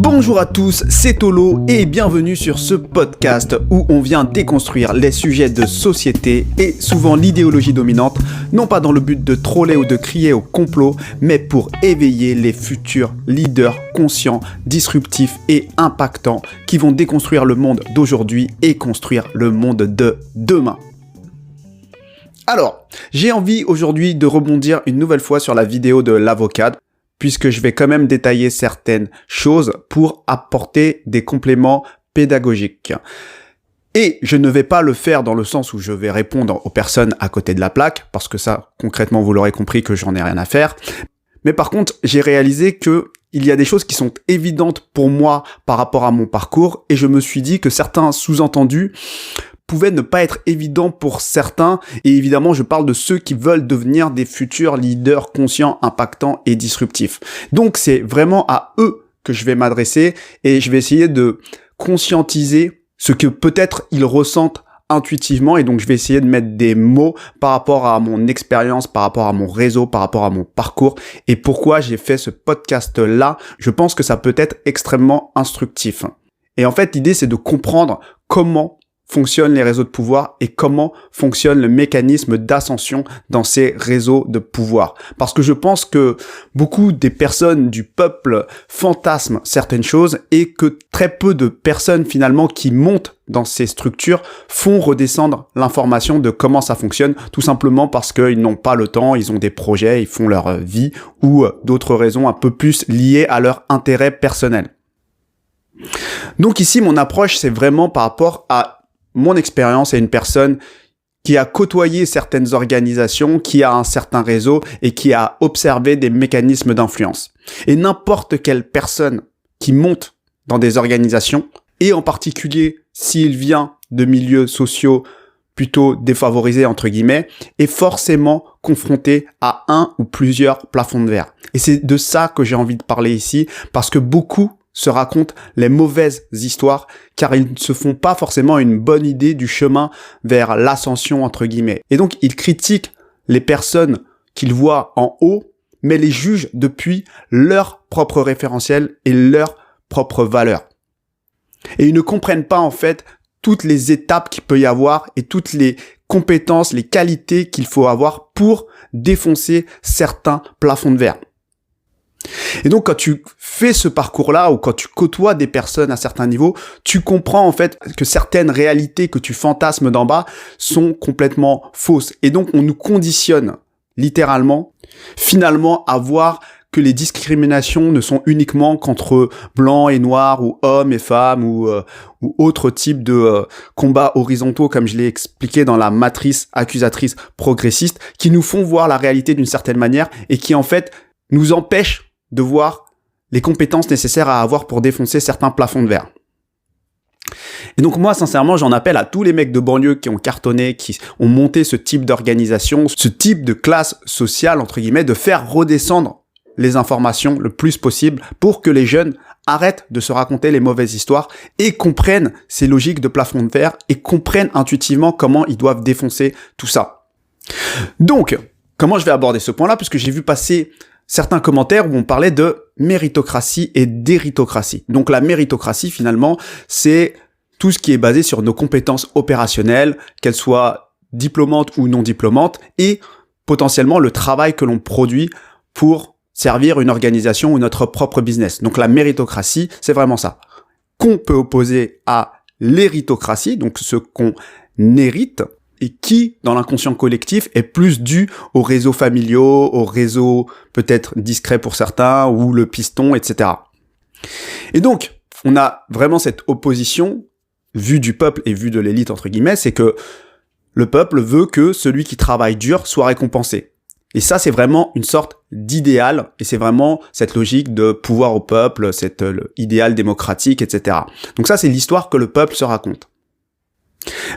Bonjour à tous, c'est Tolo et bienvenue sur ce podcast où on vient déconstruire les sujets de société et souvent l'idéologie dominante, non pas dans le but de troller ou de crier au complot, mais pour éveiller les futurs leaders conscients, disruptifs et impactants qui vont déconstruire le monde d'aujourd'hui et construire le monde de demain. Alors, j'ai envie aujourd'hui de rebondir une nouvelle fois sur la vidéo de l'avocat, puisque je vais quand même détailler certaines choses pour apporter des compléments pédagogiques. Et je ne vais pas le faire dans le sens où je vais répondre aux personnes à côté de la plaque, parce que ça, concrètement, vous l'aurez compris que j'en ai rien à faire. Mais par contre, j'ai réalisé que il y a des choses qui sont évidentes pour moi par rapport à mon parcours, et je me suis dit que certains sous-entendus pouvait ne pas être évident pour certains, et évidemment je parle de ceux qui veulent devenir des futurs leaders conscients, impactants et disruptifs. Donc c'est vraiment à eux que je vais m'adresser et je vais essayer de conscientiser ce que peut-être ils ressentent intuitivement, et donc je vais essayer de mettre des mots par rapport à mon expérience, par rapport à mon réseau, par rapport à mon parcours et pourquoi j'ai fait ce podcast-là. Je pense que ça peut être extrêmement instructif. Et en fait l'idée c'est de comprendre comment fonctionnent les réseaux de pouvoir et comment fonctionne le mécanisme d'ascension dans ces réseaux de pouvoir. Parce que je pense que beaucoup des personnes du peuple fantasment certaines choses et que très peu de personnes finalement qui montent dans ces structures font redescendre l'information de comment ça fonctionne, tout simplement parce qu'ils n'ont pas le temps, ils ont des projets, ils font leur vie ou d'autres raisons un peu plus liées à leur intérêt personnel. Donc ici, mon approche, c'est vraiment par rapport à mon expérience est une personne qui a côtoyé certaines organisations, qui a un certain réseau et qui a observé des mécanismes d'influence. Et n'importe quelle personne qui monte dans des organisations, et en particulier s'il vient de milieux sociaux plutôt défavorisés entre guillemets, est forcément confronté à un ou plusieurs plafonds de verre. Et c'est de ça que j'ai envie de parler ici, parce que beaucoup se racontent les mauvaises histoires car ils ne se font pas forcément une bonne idée du chemin vers l'ascension entre guillemets. Et donc ils critiquent les personnes qu'ils voient en haut mais les jugent depuis leur propre référentiel et leur propre valeur. Et ils ne comprennent pas en fait toutes les étapes qu'il peut y avoir et toutes les compétences, les qualités qu'il faut avoir pour défoncer certains plafonds de verre. Et donc quand tu fais ce parcours-là ou quand tu côtoies des personnes à certains niveaux, tu comprends en fait que certaines réalités que tu fantasmes d'en bas sont complètement fausses. Et donc on nous conditionne littéralement finalement à voir que les discriminations ne sont uniquement qu'entre blancs et noirs ou hommes et femmes ou autres types de combats horizontaux comme je l'ai expliqué dans la matrice accusatrice progressiste qui nous font voir la réalité d'une certaine manière et qui en fait nous empêchent de voir les compétences nécessaires à avoir pour défoncer certains plafonds de verre. Et donc moi, sincèrement, j'en appelle à tous les mecs de banlieue qui ont cartonné, qui ont monté ce type d'organisation, ce type de classe sociale, entre guillemets, de faire redescendre les informations le plus possible pour que les jeunes arrêtent de se raconter les mauvaises histoires et comprennent ces logiques de plafond de verre et comprennent intuitivement comment ils doivent défoncer tout ça. Donc, comment je vais aborder ce point-là, puisque j'ai vu passer certains commentaires où on parlait de méritocratie et d'héritocratie. Donc la méritocratie, finalement, c'est tout ce qui est basé sur nos compétences opérationnelles, qu'elles soient diplômantes ou non diplômantes, et potentiellement le travail que l'on produit pour servir une organisation ou notre propre business. Donc la méritocratie, c'est vraiment ça. Qu'on peut opposer à l'héritocratie, donc ce qu'on hérite, et qui, dans l'inconscient collectif, est plus dû aux réseaux familiaux, aux réseaux peut-être discrets pour certains, ou le piston, etc. Et donc, on a vraiment cette opposition, vue du peuple et vue de l'élite, entre guillemets, c'est que le peuple veut que celui qui travaille dur soit récompensé. Et ça, c'est vraiment une sorte d'idéal, et c'est vraiment cette logique de pouvoir au peuple, cet idéal démocratique, etc. Donc ça, c'est l'histoire que le peuple se raconte.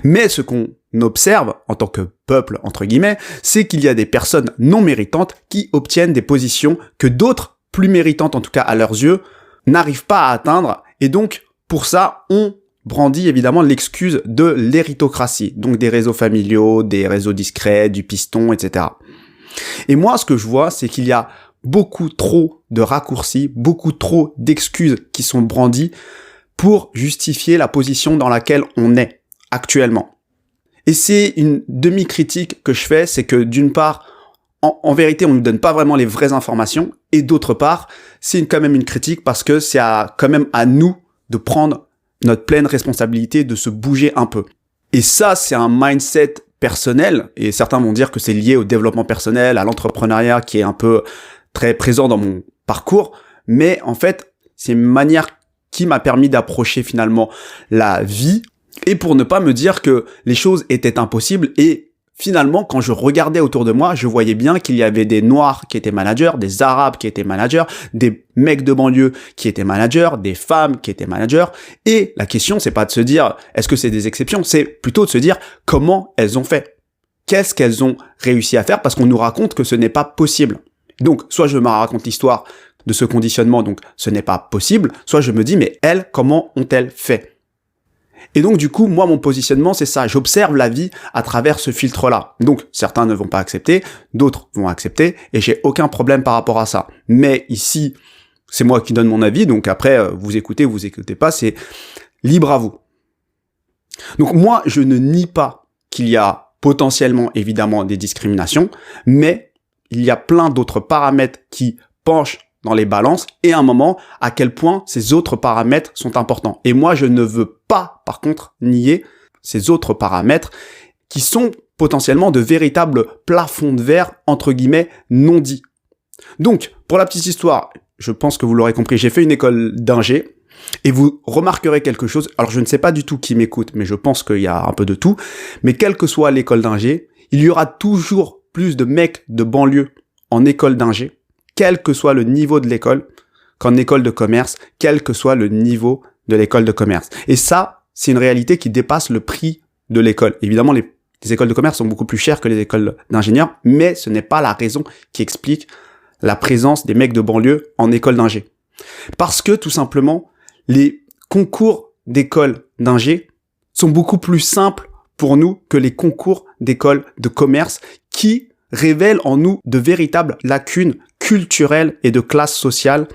Mais ce qu'on observe en tant que peuple, entre guillemets, c'est qu'il y a des personnes non méritantes qui obtiennent des positions que d'autres, plus méritantes en tout cas à leurs yeux, n'arrivent pas à atteindre. Et donc, pour ça, on brandit évidemment l'excuse de l'héritocratie, donc des réseaux familiaux, des réseaux discrets, du piston, etc. Et moi, ce que je vois, c'est qu'il y a beaucoup trop de raccourcis, beaucoup trop d'excuses qui sont brandies pour justifier la position dans laquelle on est actuellement. Et c'est une demi-critique que je fais, c'est que d'une part, en vérité, on ne nous donne pas vraiment les vraies informations, et d'autre part, c'est quand même une critique parce que c'est quand même à nous de prendre notre pleine responsabilité, de se bouger un peu. Et ça, c'est un mindset personnel, et certains vont dire que c'est lié au développement personnel, à l'entrepreneuriat qui est un peu très présent dans mon parcours, mais en fait, c'est une manière qui m'a permis d'approcher finalement la vie, et pour ne pas me dire que les choses étaient impossibles. Et finalement, quand je regardais autour de moi, je voyais bien qu'il y avait des Noirs qui étaient managers, des Arabes qui étaient managers, des mecs de banlieue qui étaient managers, des femmes qui étaient managers. Et la question, c'est pas de se dire est-ce que c'est des exceptions, c'est plutôt de se dire comment elles ont fait. Qu'est-ce qu'elles ont réussi à faire, parce qu'on nous raconte que ce n'est pas possible. Donc, soit je me raconte l'histoire de ce conditionnement, donc ce n'est pas possible, soit je me dis mais elles, comment ont-elles fait? Et donc du coup, moi mon positionnement c'est ça, j'observe la vie à travers ce filtre-là. Donc certains ne vont pas accepter, d'autres vont accepter, et j'ai aucun problème par rapport à ça. Mais ici, c'est moi qui donne mon avis, donc après vous écoutez pas, c'est libre à vous. Donc moi je ne nie pas qu'il y a potentiellement évidemment des discriminations, mais il y a plein d'autres paramètres qui penchent dans les balances, et à un moment, à quel point ces autres paramètres sont importants. Et moi, je ne veux pas, par contre, nier ces autres paramètres qui sont potentiellement de véritables plafonds de verre, entre guillemets, non dits. Donc, pour la petite histoire, je pense que vous l'aurez compris, j'ai fait une école d'ingé, et vous remarquerez quelque chose, alors je ne sais pas du tout qui m'écoute, mais je pense qu'il y a un peu de tout, mais quelle que soit l'école d'ingé, il y aura toujours plus de mecs de banlieue en école d'ingé, quel que soit le niveau de l'école, qu'en école de commerce, quel que soit le niveau de l'école de commerce. Et ça, c'est une réalité qui dépasse le prix de l'école. Évidemment, les écoles de commerce sont beaucoup plus chères que les écoles d'ingénieurs, mais ce n'est pas la raison qui explique la présence des mecs de banlieue en école d'ingé. Parce que, tout simplement, les concours d'école d'ingé sont beaucoup plus simples pour nous que les concours d'école de commerce qui révèlent en nous de véritables lacunes culturelles et de classe sociale,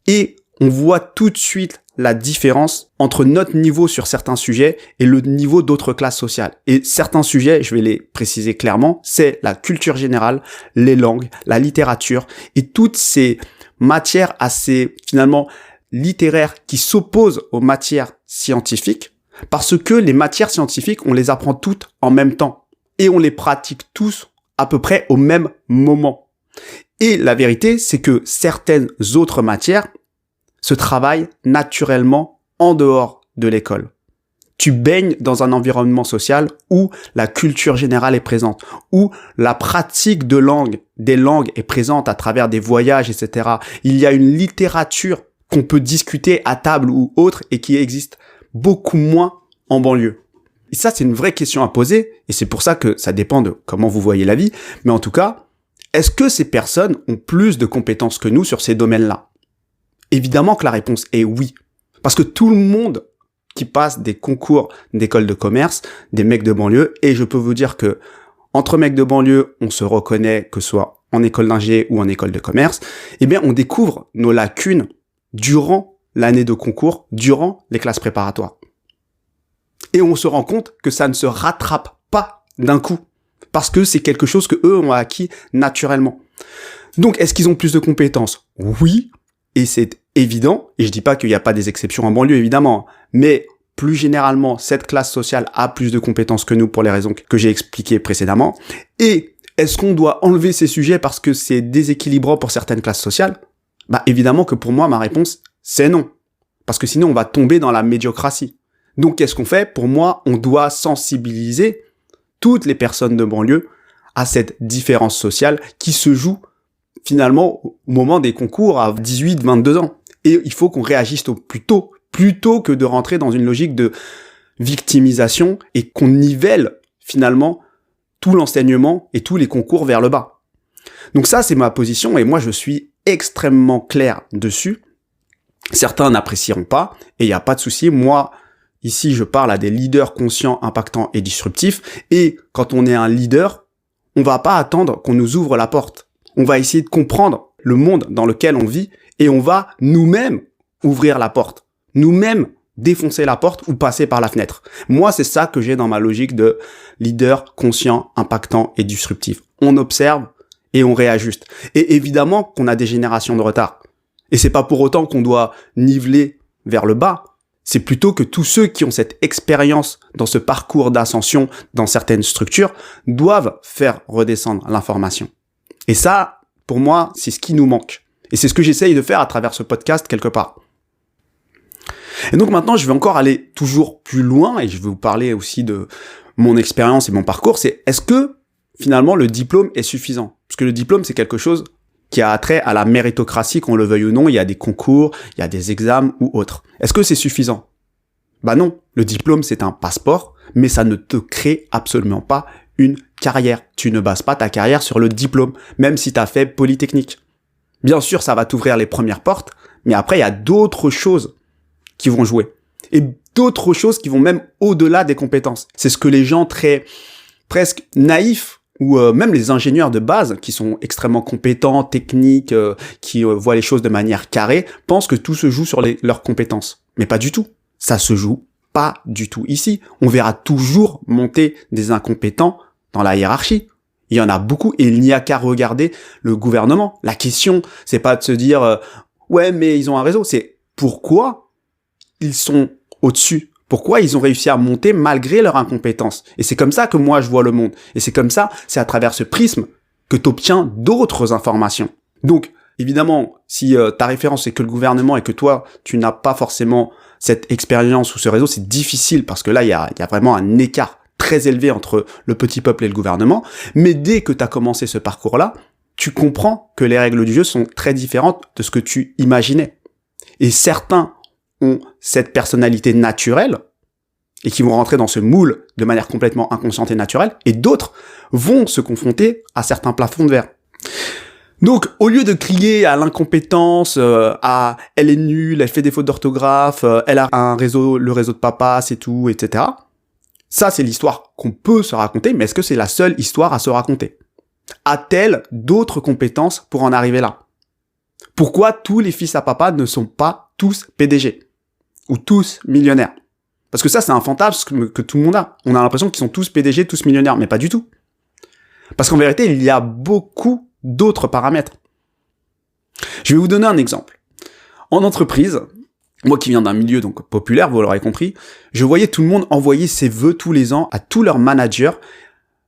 et on voit tout de suite la différence entre notre niveau sur certains sujets et le niveau d'autres classes sociales. Et certains sujets, je vais les préciser clairement, c'est la culture générale, les langues, la littérature et toutes ces matières assez finalement littéraires qui s'opposent aux matières scientifiques, parce que les matières scientifiques, on les apprend toutes en même temps et on les pratique tous à peu près au même moment. Et la vérité, c'est que certaines autres matières se travaillent naturellement en dehors de l'école. Tu baignes dans un environnement social où la culture générale est présente, où la pratique de des langues est présente à travers des voyages, etc. Il y a une littérature qu'on peut discuter à table ou autre et qui existe beaucoup moins en banlieue. Et ça, c'est une vraie question à poser, et c'est pour ça que ça dépend de comment vous voyez la vie. Mais en tout cas, est-ce que ces personnes ont plus de compétences que nous sur ces domaines-là? Évidemment que la réponse est oui. Parce que tout le monde qui passe des concours d'école de commerce, des mecs de banlieue, et je peux vous dire que entre mecs de banlieue, on se reconnaît, que ce soit en école d'ingé ou en école de commerce, eh bien, on découvre nos lacunes durant l'année de concours, durant les classes préparatoires. Et on se rend compte que ça ne se rattrape pas d'un coup, parce que c'est quelque chose que eux ont acquis naturellement. Donc, est-ce qu'ils ont plus de compétences? Oui, et c'est évident, et je dis pas qu'il n'y a pas des exceptions en banlieue, évidemment, mais plus généralement, cette classe sociale a plus de compétences que nous pour les raisons que j'ai expliquées précédemment. Et est-ce qu'on doit enlever ces sujets parce que c'est déséquilibrant pour certaines classes sociales? Bah, évidemment que pour moi, ma réponse, c'est non. Parce que sinon, on va tomber dans la médiocratie. Donc, qu'est-ce qu'on fait? Pour moi, on doit sensibiliser toutes les personnes de banlieue à cette différence sociale qui se joue finalement au moment des concours à 18, 22 ans. Et il faut qu'on réagisse au plus tôt, plutôt que de rentrer dans une logique de victimisation et qu'on nivelle finalement tout l'enseignement et tous les concours vers le bas. Donc ça, c'est ma position et moi, je suis extrêmement clair dessus. Certains n'apprécieront pas et il n'y a pas de souci. Moi, ici, je parle à des leaders conscients, impactants et disruptifs. Et quand on est un leader, on va pas attendre qu'on nous ouvre la porte. On va essayer de comprendre le monde dans lequel on vit et on va nous-mêmes ouvrir la porte, nous-mêmes défoncer la porte ou passer par la fenêtre. Moi, c'est ça que j'ai dans ma logique de leader conscient, impactant et disruptif. On observe et on réajuste. Et évidemment qu'on a des générations de retard. Et c'est pas pour autant qu'on doit niveler vers le bas. C'est plutôt que tous ceux qui ont cette expérience dans ce parcours d'ascension dans certaines structures doivent faire redescendre l'information. Et ça, pour moi, c'est ce qui nous manque. Et c'est ce que j'essaye de faire à travers ce podcast quelque part. Et donc maintenant, je vais encore aller toujours plus loin et je vais vous parler aussi de mon expérience et mon parcours. C'est est-ce que finalement le diplôme est suffisant? Parce que le diplôme, c'est quelque chose qui a trait à la méritocratie, qu'on le veuille ou non. Il y a des concours, il y a des examens ou autres. Est-ce que c'est suffisant? Bah non, le diplôme, c'est un passeport, mais ça ne te crée absolument pas une carrière. Tu ne bases pas ta carrière sur le diplôme, même si tu as fait Polytechnique. Bien sûr, ça va t'ouvrir les premières portes, mais après, il y a d'autres choses qui vont jouer. Et d'autres choses qui vont même au-delà des compétences. C'est ce que les gens presque naïfs, ou même les ingénieurs de base, qui sont extrêmement compétents, techniques, qui voient les choses de manière carrée, pensent que tout se joue sur leurs compétences. Mais pas du tout. Ça se joue pas du tout ici. On verra toujours monter des incompétents dans la hiérarchie. Il y en a beaucoup et il n'y a qu'à regarder le gouvernement. La question, c'est pas de se dire ouais, mais ils ont un réseau. C'est pourquoi ils sont au-dessus. Pourquoi ils ont réussi à monter malgré leur incompétence. Et c'est comme ça que moi je vois le monde. Et c'est comme ça, c'est à travers ce prisme que tu obtiens d'autres informations. Donc, évidemment, si ta référence c'est que le gouvernement et que toi, tu n'as pas forcément cette expérience ou ce réseau, c'est difficile parce que là, il y a vraiment un écart très élevé entre le petit peuple et le gouvernement. Mais dès que tu as commencé ce parcours-là, tu comprends que les règles du jeu sont très différentes de ce que tu imaginais. Et certains ont cette personnalité naturelle et qui vont rentrer dans ce moule de manière complètement inconsciente et naturelle, et d'autres vont se confronter à certains plafonds de verre. Donc, au lieu de crier à l'incompétence, à elle est nulle, elle fait des fautes d'orthographe, elle a un réseau, le réseau de papa, c'est tout, etc. Ça, c'est l'histoire qu'on peut se raconter, mais est-ce que c'est la seule histoire à se raconter? A-t-elle d'autres compétences pour en arriver là? Pourquoi tous les fils à papa ne sont pas tous PDG? Ou tous millionnaires? Parce que ça, c'est un fantasme que tout le monde a. On a l'impression qu'ils sont tous PDG, tous millionnaires, mais pas du tout. Parce qu'en vérité, il y a beaucoup d'autres paramètres. Je vais vous donner un exemple. En entreprise, moi qui viens d'un milieu donc populaire, vous l'aurez compris, je voyais tout le monde envoyer ses vœux tous les ans à tous leurs managers,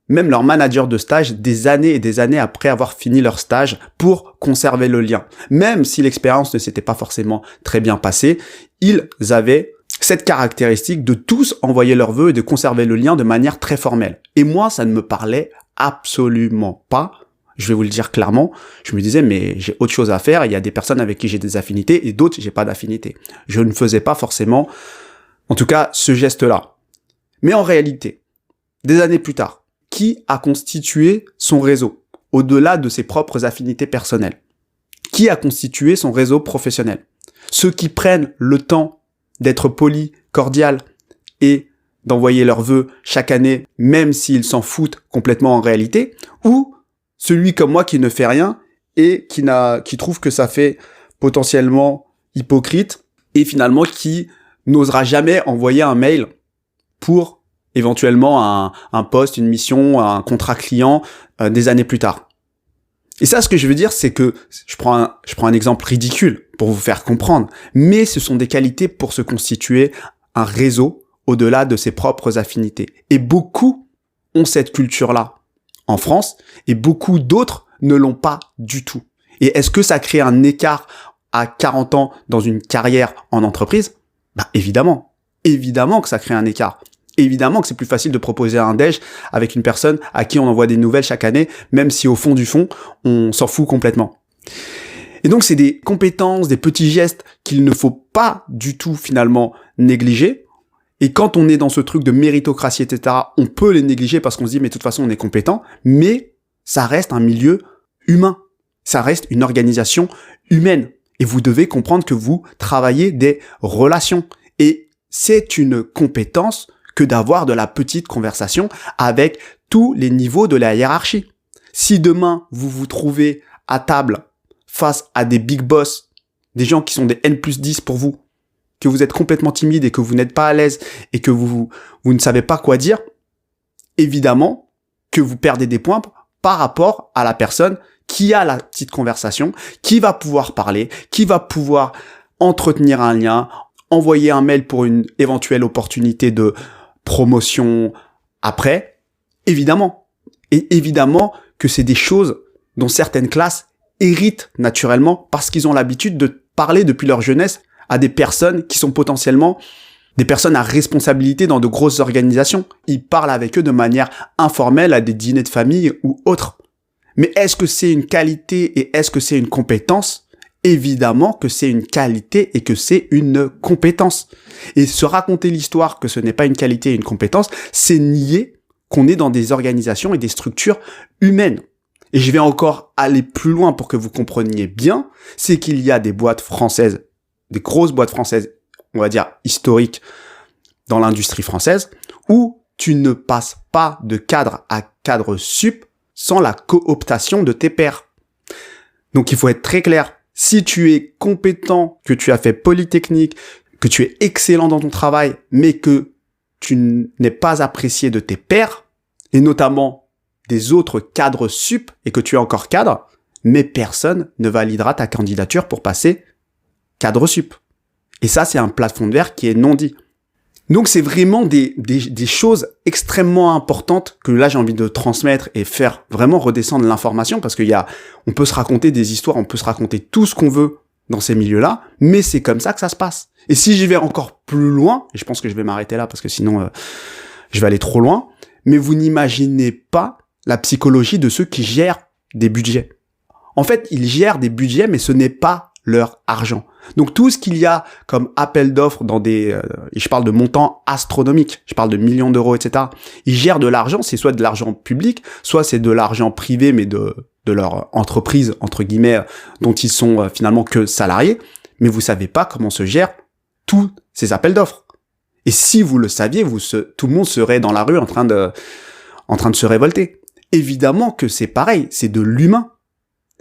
même leurs managers de stage, des années et des années après avoir fini leur stage pour conserver le lien. Même si l'expérience ne s'était pas forcément très bien passée, ils avaient cette caractéristique de tous envoyer leurs vœux et de conserver le lien de manière très formelle. Et moi, ça ne me parlait absolument pas. Je vais vous le dire clairement. Je me disais, mais j'ai autre chose à faire. Il y a des personnes avec qui j'ai des affinités et d'autres, j'ai pas d'affinité. Je ne faisais pas forcément, en tout cas, ce geste-là. Mais en réalité, des années plus tard, qui a constitué son réseau au-delà de ses propres affinités personnelles? Qui a constitué son réseau professionnel? Ceux qui prennent le temps d'être polis, cordial et d'envoyer leurs vœux chaque année, même s'ils s'en foutent complètement en réalité, ou celui comme moi qui ne fait rien et qui trouve que ça fait potentiellement hypocrite et finalement qui n'osera jamais envoyer un mail pour éventuellement un poste, une mission, un contrat client des années plus tard. Et ça, ce que je veux dire, c'est que je prends un exemple ridicule pour vous faire comprendre, mais ce sont des qualités pour se constituer un réseau au-delà de ses propres affinités. Et beaucoup ont cette culture-là en France, et beaucoup d'autres ne l'ont pas du tout. Et est-ce que ça crée un écart à 40 ans dans une carrière en entreprise? Bah évidemment. Évidemment que ça crée un écart. Évidemment que c'est plus facile de proposer un déj avec une personne à qui on envoie des nouvelles chaque année, même si au fond du fond, on s'en fout complètement. Et donc c'est des compétences, des petits gestes qu'il ne faut pas du tout finalement négliger. Et quand on est dans ce truc de méritocratie, etc., on peut les négliger parce qu'on se dit mais de toute façon on est compétent, mais ça reste un milieu humain. Ça reste une organisation humaine. Et vous devez comprendre que vous travaillez des relations. Et c'est une compétence que d'avoir de la petite conversation avec tous les niveaux de la hiérarchie. Si demain, vous vous trouvez à table face à des big boss, des gens qui sont des N+10 pour vous, que vous êtes complètement timide et que vous n'êtes pas à l'aise et que vous ne savez pas quoi dire, évidemment que vous perdez des points par rapport à la personne qui a la petite conversation, qui va pouvoir parler, qui va pouvoir entretenir un lien, envoyer un mail pour une éventuelle opportunité de promotion après. Évidemment. Et évidemment que c'est des choses dont certaines classes héritent naturellement parce qu'ils ont l'habitude de parler depuis leur jeunesse à des personnes qui sont potentiellement des personnes à responsabilité dans de grosses organisations. Ils parlent avec eux de manière informelle à des dîners de famille ou autres. Mais est-ce que c'est une qualité et est-ce que c'est une compétence? Évidemment que c'est une qualité et que c'est une compétence. Et se raconter l'histoire que ce n'est pas une qualité et une compétence, c'est nier qu'on est dans des organisations et des structures humaines. Et je vais encore aller plus loin pour que vous compreniez bien, c'est qu'il y a des boîtes françaises, des grosses boîtes françaises, on va dire historiques dans l'industrie française, où tu ne passes pas de cadre à cadre sup sans la cooptation de tes pairs. Donc il faut être très clair. Si tu es compétent, que tu as fait Polytechnique, que tu es excellent dans ton travail, mais que tu n'es pas apprécié de tes pairs, et notamment des autres cadres sup, et que tu es encore cadre, mais personne ne validera ta candidature pour passer cadre sup. Et ça, c'est un plafond de verre qui est non dit. Donc c'est vraiment des choses extrêmement importantes que là j'ai envie de transmettre et faire vraiment redescendre l'information, parce on peut se raconter des histoires, on peut se raconter tout ce qu'on veut dans ces milieux-là, mais c'est comme ça que ça se passe. Et si j'y vais encore plus loin, et je pense que je vais m'arrêter là parce que sinon je vais aller trop loin, mais vous n'imaginez pas la psychologie de ceux qui gèrent des budgets. En fait, ils gèrent des budgets, mais ce n'est pas leur argent. Donc tout ce qu'il y a comme appel d'offres dans et je parle de montants astronomiques, je parle de millions d'euros, etc. Ils gèrent de l'argent, c'est soit de l'argent public, soit c'est de l'argent privé, mais de leur entreprise, entre guillemets, dont ils sont finalement que salariés. Mais vous savez pas comment se gèrent tous ces appels d'offres. Et si vous le saviez, tout le monde serait dans la rue en train de se révolter. Évidemment que c'est pareil, c'est de l'humain.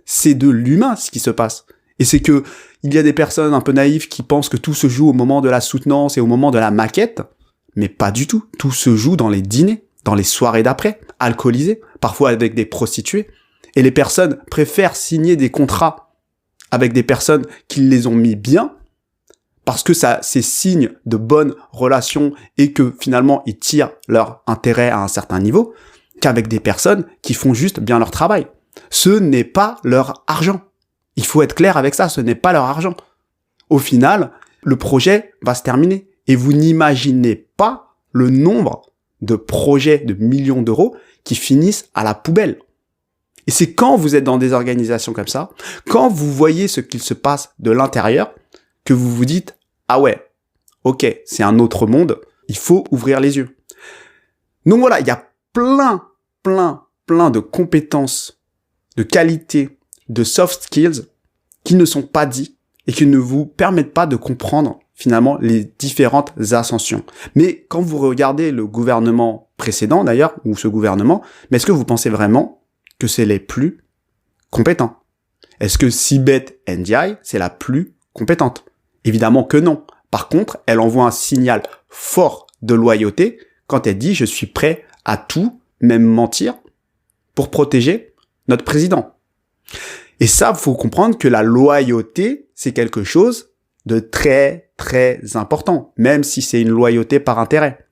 C'est de l'humain ce qui se passe. Et c'est que il y a des personnes un peu naïves qui pensent que tout se joue au moment de la soutenance et au moment de la maquette, mais pas du tout. Tout se joue dans les dîners, dans les soirées d'après, alcoolisés, parfois avec des prostituées. Et les personnes préfèrent signer des contrats avec des personnes qui les ont mis bien, parce que ça, c'est signe de bonnes relations et que finalement ils tirent leur intérêt à un certain niveau, qu'avec des personnes qui font juste bien leur travail. Ce n'est pas leur argent. Il faut être clair avec ça, ce n'est pas leur argent. Au final, le projet va se terminer. Et vous n'imaginez pas le nombre de projets de millions d'euros qui finissent à la poubelle. Et c'est quand vous êtes dans des organisations comme ça, quand vous voyez ce qu'il se passe de l'intérieur, que vous vous dites « Ah ouais, ok, c'est un autre monde, il faut ouvrir les yeux. » Donc voilà, il y a plein de compétences, de qualités, de soft skills qui ne sont pas dits et qui ne vous permettent pas de comprendre finalement les différentes ascensions. Mais quand vous regardez le gouvernement précédent d'ailleurs, ou ce gouvernement, mais est-ce que vous pensez vraiment que c'est les plus compétents? Est-ce que Sibeth Ndiaye, c'est la plus compétente? Évidemment que non. Par contre, elle envoie un signal fort de loyauté quand elle dit « je suis prêt à tout, même mentir, pour protéger notre président ». Et ça, il faut comprendre que la loyauté, c'est quelque chose de très, très important, même si c'est une loyauté par intérêt.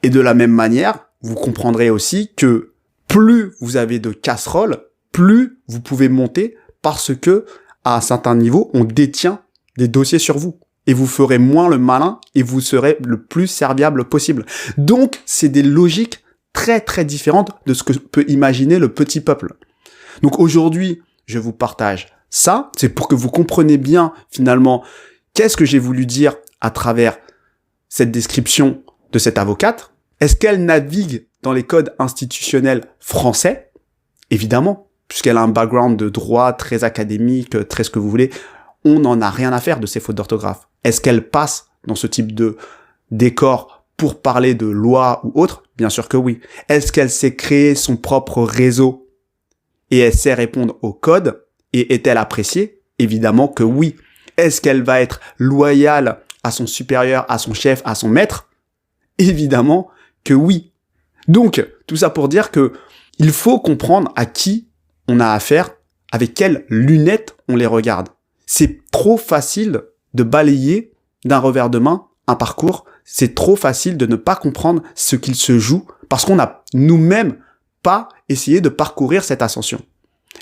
Et de la même manière, vous comprendrez aussi que plus vous avez de casseroles, plus vous pouvez monter parce que, à un certain niveau, on détient des dossiers sur vous. Et vous ferez moins le malin et vous serez le plus serviable possible. Donc, c'est des logiques très, très différentes de ce que peut imaginer le petit peuple. Donc aujourd'hui, je vous partage ça, c'est pour que vous compreniez bien finalement qu'est-ce que j'ai voulu dire à travers cette description de cette avocate. Est-ce qu'elle navigue dans les codes institutionnels français? Évidemment, puisqu'elle a un background de droit très académique, très ce que vous voulez, on n'en a rien à faire de ces fautes d'orthographe. Est-ce qu'elle passe dans ce type de décor pour parler de loi ou autre? Bien sûr que oui. Est-ce qu'elle s'est créé son propre réseau et elle sait répondre au code et est-elle appréciée? Évidemment que oui. Est-ce qu'elle va être loyale à son supérieur, à son chef, à son maître? Évidemment que oui. Donc, tout ça pour dire que il faut comprendre à qui on a affaire, avec quelles lunettes on les regarde. C'est trop facile de balayer d'un revers de main un parcours. C'est trop facile de ne pas comprendre ce qu'il se joue parce qu'on n'a nous-mêmes pas essayé de parcourir cette ascension.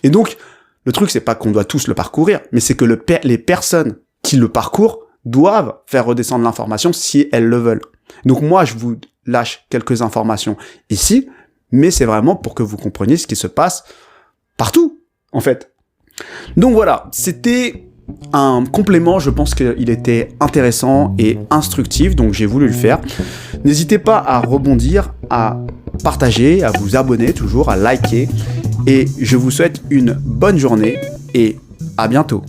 Et donc, le truc, c'est pas qu'on doit tous le parcourir, mais c'est que les personnes qui le parcourent doivent faire redescendre l'information si elles le veulent. Donc moi, je vous lâche quelques informations ici, mais c'est vraiment pour que vous compreniez ce qui se passe partout, en fait. Donc voilà, c'était un complément, je pense qu'il était intéressant et instructif, donc j'ai voulu le faire. N'hésitez pas à rebondir, à partager, à vous abonner toujours, à liker, et je vous souhaite une bonne journée et à bientôt.